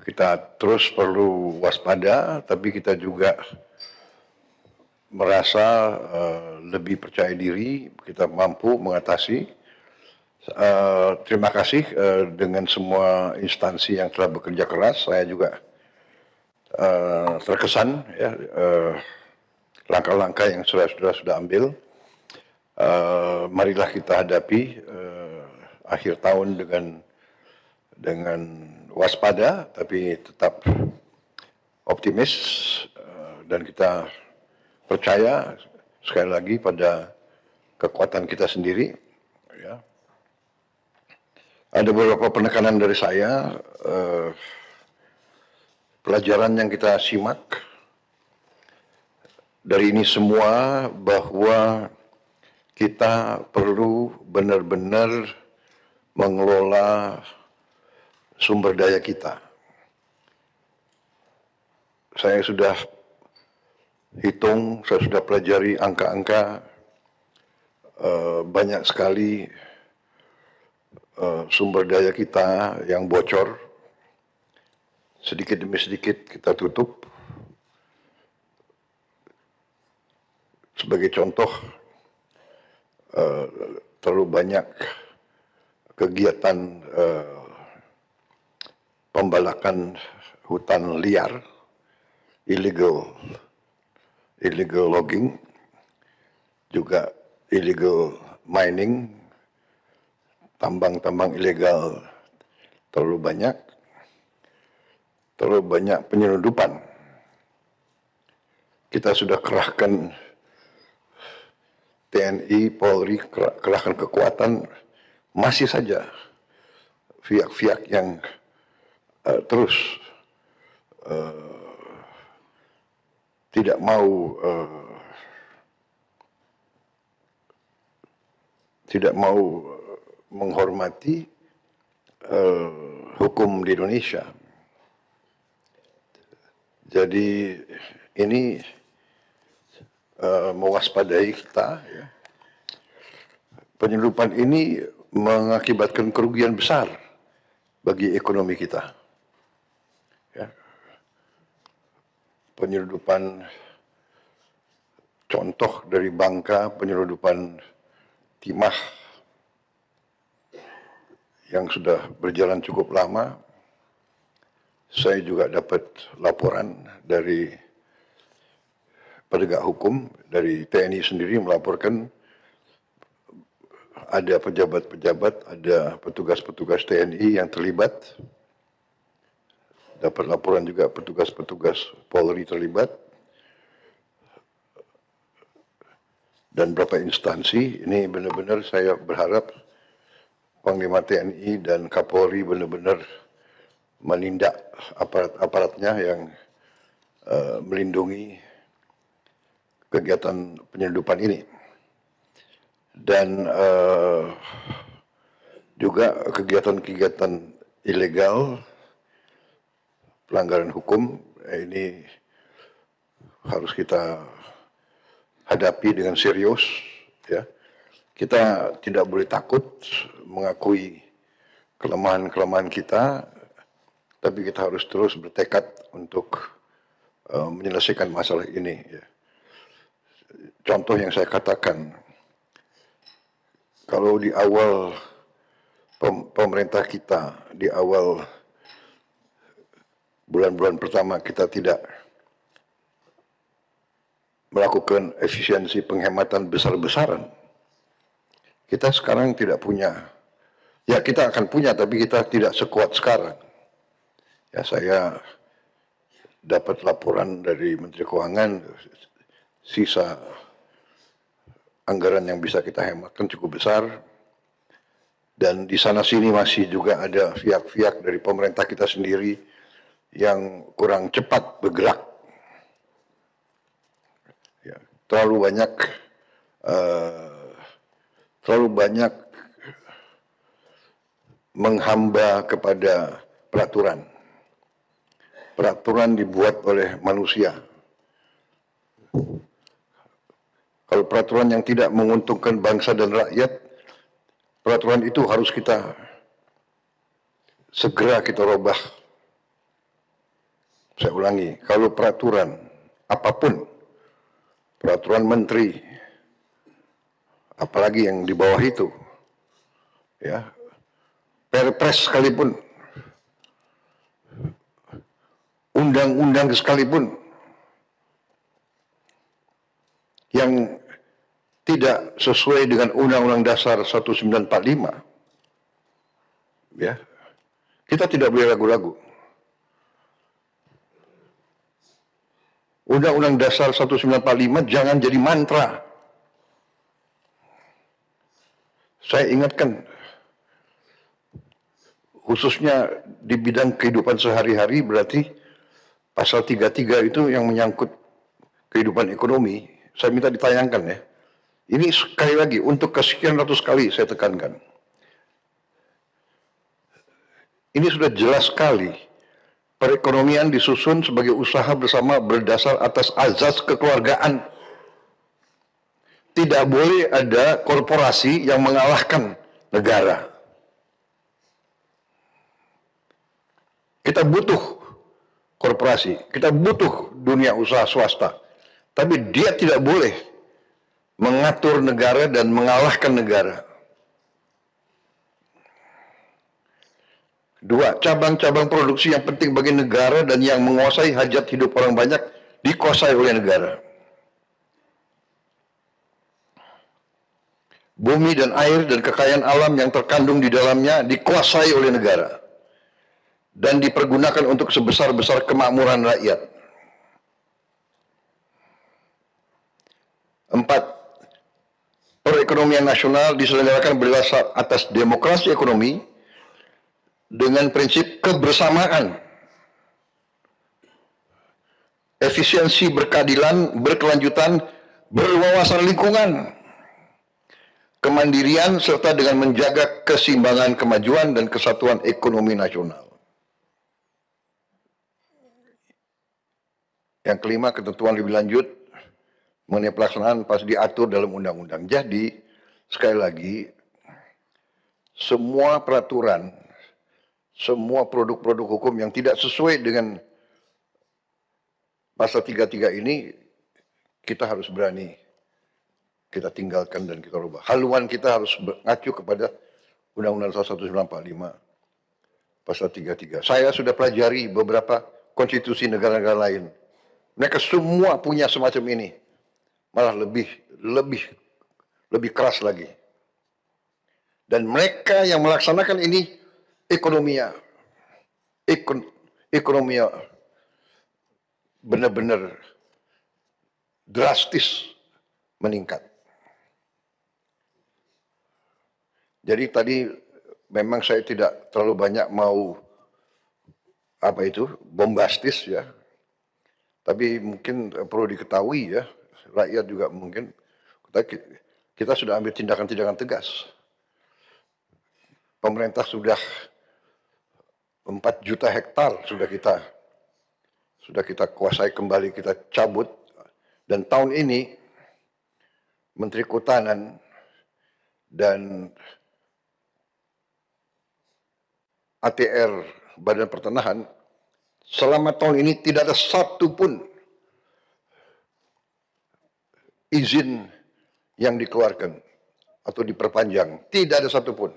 kita terus perlu waspada, tapi kita juga merasa lebih percaya diri, kita mampu mengatasi. Terima kasih dengan semua instansi yang telah bekerja keras. Saya juga terkesan ya langkah-langkah yang sudah ambil. Marilah kita hadapi akhir tahun dengan waspada, tapi tetap optimis, dan kita percaya sekali lagi pada kekuatan kita sendiri. Ya. Ada beberapa penekanan dari saya, pelajaran yang kita simak dari ini semua bahwa kita perlu benar-benar mengelola sumber daya kita. Saya sudah hitung, saya sudah pelajari angka-angka, banyak sekali sumber daya kita yang bocor. Sedikit demi sedikit kita tutup. Sebagai contoh, terlalu banyak kegiatan pembalakan hutan liar, illegal logging, juga illegal mining, tambang ilegal terlalu banyak penyelundupan. Kita sudah kerahkan TNI, Polri, kerahkan kekuatan, masih saja pihak-pihak yang terus tidak mau menghormati hukum di Indonesia. Jadi ini mewaspadai kita. Ya. Penyelundupan ini mengakibatkan kerugian besar bagi ekonomi kita. Ya. Penyelundupan, contoh dari Bangka, penyelundupan timah yang sudah berjalan cukup lama. Saya juga dapat laporan dari penegak hukum, dari TNI sendiri melaporkan ada pejabat-pejabat, ada petugas-petugas TNI yang terlibat. Dapat laporan juga petugas-petugas Polri terlibat. Dan beberapa instansi, ini benar-benar saya berharap Panglima TNI dan Kapolri benar-benar menindak aparat-aparatnya yang melindungi kegiatan penyelundupan ini. Dan juga kegiatan-kegiatan ilegal, pelanggaran hukum, ini harus kita hadapi dengan serius. Ya. Kita tidak boleh takut mengakui kelemahan-kelemahan kita, tapi kita harus terus bertekad untuk menyelesaikan masalah ini. Ya. Contoh yang saya katakan, kalau di awal pemerintah kita, di awal bulan-bulan pertama kita tidak melakukan efisiensi penghematan besar-besaran, kita sekarang tidak punya. Ya, kita akan punya, tapi kita tidak sekuat sekarang. Ya, saya dapat laporan dari Menteri Keuangan, sisa anggaran yang bisa kita hematkan cukup besar. Dan di sana-sini masih juga ada pihak-pihak dari pemerintah kita sendiri yang kurang cepat bergerak. Ya, terlalu banyak menghamba kepada peraturan. Peraturan dibuat oleh manusia. Kalau peraturan yang tidak menguntungkan bangsa dan rakyat, peraturan itu harus segera kita rubah. Saya ulangi, kalau peraturan apapun, peraturan menteri, apalagi yang di bawah itu, ya, perpres sekalipun, undang-undang sekalipun, yang tidak sesuai dengan Undang-Undang Dasar 1945, ya, kita tidak boleh ragu-ragu. Undang-Undang Dasar 1945 jangan jadi mantra. Saya ingatkan, khususnya di bidang kehidupan sehari-hari, berarti pasal 33 itu yang menyangkut kehidupan ekonomi, saya minta ditayangkan ya. Ini sekali lagi, untuk kesekian ratus kali saya tekankan. Ini sudah jelas sekali. Perekonomian disusun sebagai usaha bersama berdasar atas azas kekeluargaan. Tidak boleh ada korporasi yang mengalahkan negara. Kita butuh korporasi, kita butuh dunia usaha swasta. Tapi dia tidak boleh mengatur negara dan mengalahkan negara. Dua, cabang-cabang produksi yang penting bagi negara dan yang menguasai hajat hidup orang banyak dikuasai oleh negara. Bumi dan air dan kekayaan alam yang terkandung di dalamnya dikuasai oleh negara dan dipergunakan untuk sebesar-besar kemakmuran rakyat. Empat, perekonomian nasional diselenggarakan berdasar atas demokrasi ekonomi dengan prinsip kebersamaan, efisiensi berkeadilan, berkelanjutan, berwawasan lingkungan, kemandirian, serta dengan menjaga keseimbangan kemajuan dan kesatuan ekonomi nasional. Yang kelima, ketentuan lebih lanjut mengenai pelaksanaan pas diatur dalam undang-undang. Jadi, sekali lagi, semua peraturan, semua produk-produk hukum yang tidak sesuai dengan pasal 33 ini, kita harus berani, kita tinggalkan dan kita rubah. Haluan kita harus mengacu kepada Undang-Undang 1945, pasal 33. Saya sudah pelajari beberapa konstitusi negara-negara lain. Mereka semua punya semacam ini. Malah lebih keras lagi. Dan mereka yang melaksanakan ini ekonominya benar-benar drastis meningkat. Jadi tadi memang saya tidak terlalu banyak mau bombastis ya. Tapi mungkin perlu diketahui ya, rakyat juga mungkin kita sudah ambil tindakan-tindakan tegas. Pemerintah sudah 4 juta hektar sudah kita kuasai kembali, kita cabut. Dan tahun ini Menteri Kehutanan dan ATR Badan Pertanahan selama tahun ini tidak ada satu pun izin yang dikeluarkan atau diperpanjang, tidak ada satupun.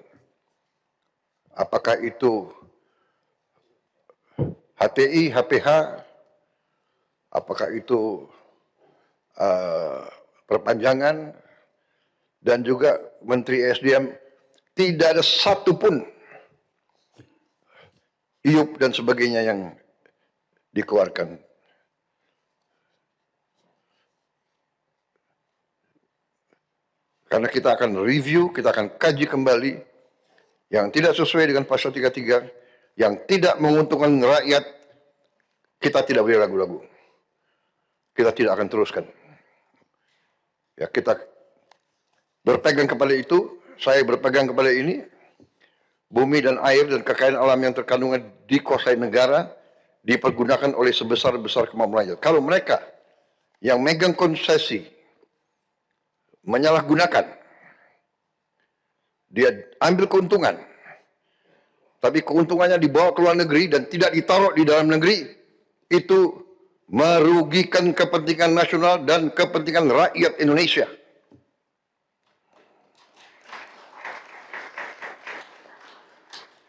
Apakah itu HTI, HPH, apakah itu perpanjangan, dan juga Menteri SDM, tidak ada satupun IUP dan sebagainya yang dikeluarkan. Karena kita akan review, kita akan kaji kembali yang tidak sesuai dengan pasal 33, yang tidak menguntungkan rakyat, kita tidak boleh ragu-ragu. Kita tidak akan teruskan. Ya, kita berpegang kepada itu, saya berpegang kepada ini, bumi dan air dan kekayaan alam yang terkandung dikuasai negara, dipergunakan oleh sebesar-besar kemampuan rakyat. Kalau mereka yang megang konsesi menyalahgunakan, dia ambil keuntungan, tapi keuntungannya dibawa ke luar negeri dan tidak ditaruh di dalam negeri, itu merugikan kepentingan nasional dan kepentingan rakyat Indonesia.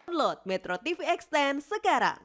Download Metro TV Extend sekarang.